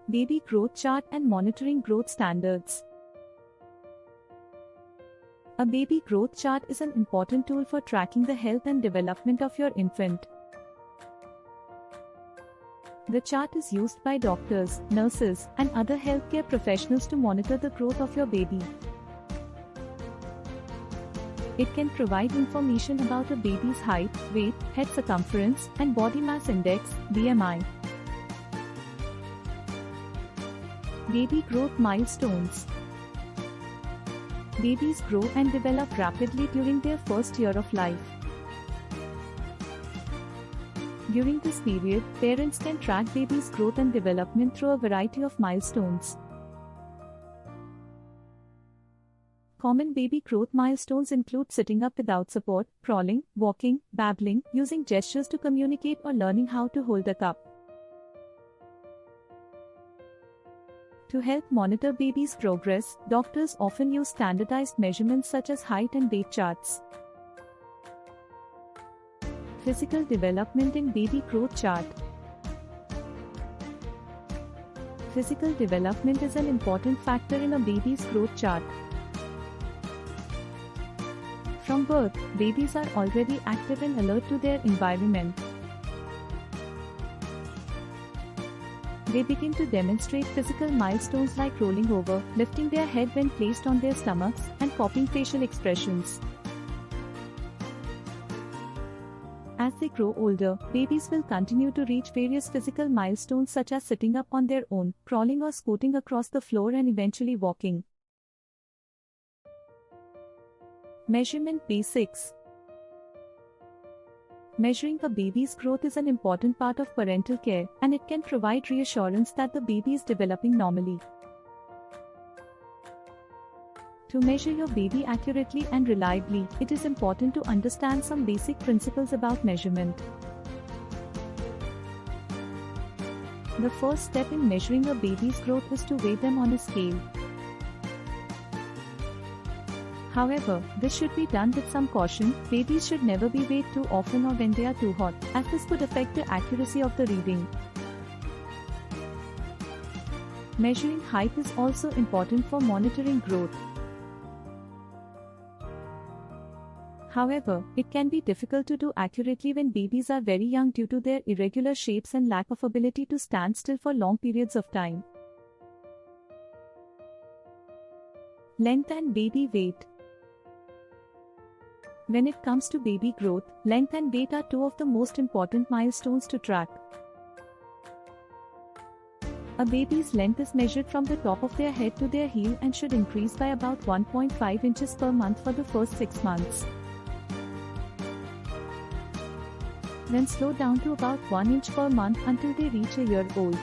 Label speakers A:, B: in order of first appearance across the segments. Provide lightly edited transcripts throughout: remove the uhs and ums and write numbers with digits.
A: Baby growth chart and monitoring growth standards. A baby growth chart is an important tool for tracking the health and development of your infant. The chart is used by doctors, nurses, and other healthcare professionals to monitor the growth of your baby. It can provide information about a baby's height, weight, head circumference, and body mass index (BMI). Baby growth milestones. Babies grow and develop rapidly during their first year of life. During this period, parents can track babies' growth and development through a variety of milestones. Common baby growth milestones include sitting up without support, crawling, walking, babbling, using gestures to communicate, or learning how to hold a cup. To help monitor babies' progress, doctors often use standardized measurements such as height and weight charts. Physical development in baby growth chart. Physical development is an important factor in a baby's growth chart. From birth, babies are already active and alert to their environment. They begin to demonstrate physical milestones like rolling over, lifting their head when placed on their stomachs, and copying facial expressions. As they grow older, babies will continue to reach various physical milestones such as sitting up on their own, crawling or scooting across the floor, and eventually walking. Measurement basics. Measuring a baby's growth is an important part of parental care, and it can provide reassurance that the baby is developing normally. To measure your baby accurately and reliably, it is important to understand some basic principles about measurement. The first step in measuring a baby's growth is to weigh them on a scale. However, this should be done with some caution. Babies should never be weighed too often or when they are too hot, as this could affect the accuracy of the reading. Measuring height is also important for monitoring growth. However, it can be difficult to do accurately when babies are very young due to their irregular shapes and lack of ability to stand still for long periods of time. Length and baby weight. When it comes to baby growth, length and weight are two of the most important milestones to track. A baby's length is measured from the top of their head to their heel and should increase by about 1.5 inches per month for the first 6 months. Then slow down to about 1 inch per month until they reach a year old.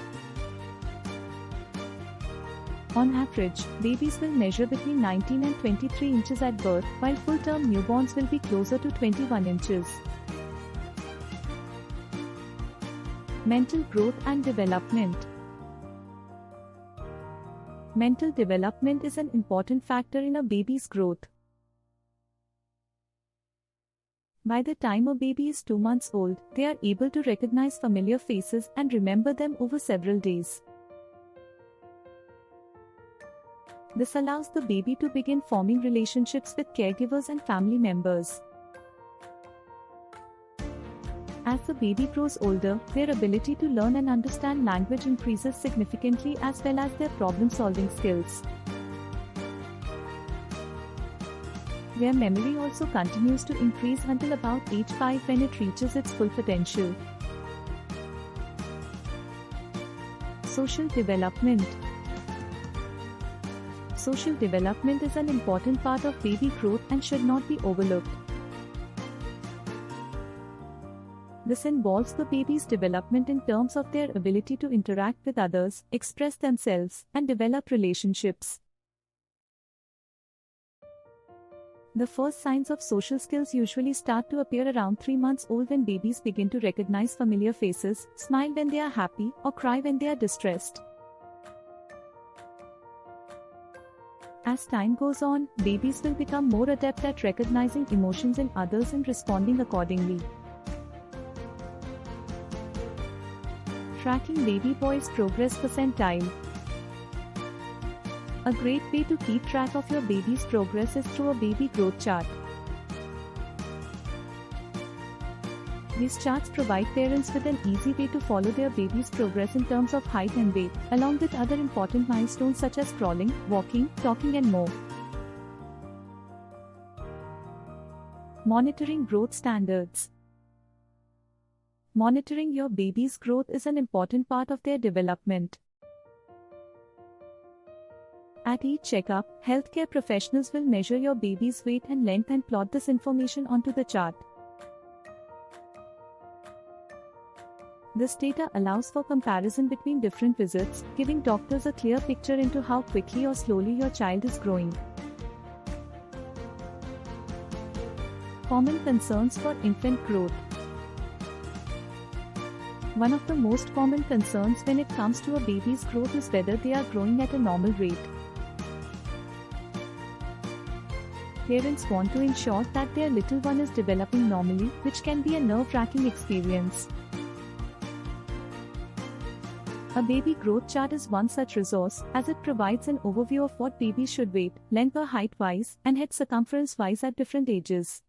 A: On average, babies will measure between 19 and 23 inches at birth, while full-term newborns will be closer to 21 inches. Mental growth and development. Mental development is an important factor in a baby's growth. By the time a baby is 2 months old, they are able to recognize familiar faces and remember them over several days. This allows the baby to begin forming relationships with caregivers and family members. As the baby grows older, their ability to learn and understand language increases significantly, as well as their problem-solving skills. Their memory also continues to increase until about age 5 when it reaches its full potential. Social development. Social development is an important part of baby growth and should not be overlooked. This involves the baby's development in terms of their ability to interact with others, express themselves, and develop relationships. The first signs of social skills usually start to appear around 3 months old, when babies begin to recognize familiar faces, smile when they are happy, or cry when they are distressed. As time goes on, babies will become more adept at recognizing emotions in others and responding accordingly. Tracking baby boy's progress percentile. A great way to keep track of your baby's progress is through a baby growth chart. These charts provide parents with an easy way to follow their baby's progress in terms of height and weight, along with other important milestones such as crawling, walking, talking and more. Monitoring growth standards. Monitoring your baby's growth is an important part of their development. At each checkup, healthcare professionals will measure your baby's weight and length and plot this information onto the chart. This data allows for comparison between different visits, giving doctors a clear picture into how quickly or slowly your child is growing. Common concerns for infant growth. One of the most common concerns when it comes to a baby's growth is whether they are growing at a normal rate. Parents want to ensure that their little one is developing normally, which can be a nerve-wracking experience. A baby growth chart is one such resource, as it provides an overview of what babies should weight, length or height-wise, and head circumference-wise at different ages.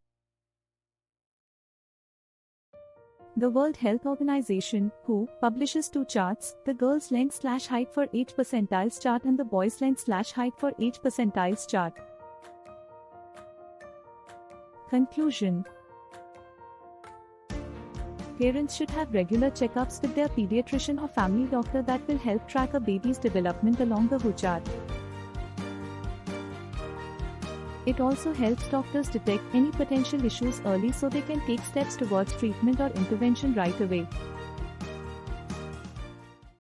A: The World Health Organization, WHO, publishes two charts, the girl's length/height for age percentiles chart and the boy's length/height for age percentiles chart. Conclusion. Parents should have regular checkups with their pediatrician or family doctor that will help track a baby's development along the WHO chart. It also helps doctors detect any potential issues early so they can take steps towards treatment or intervention right away.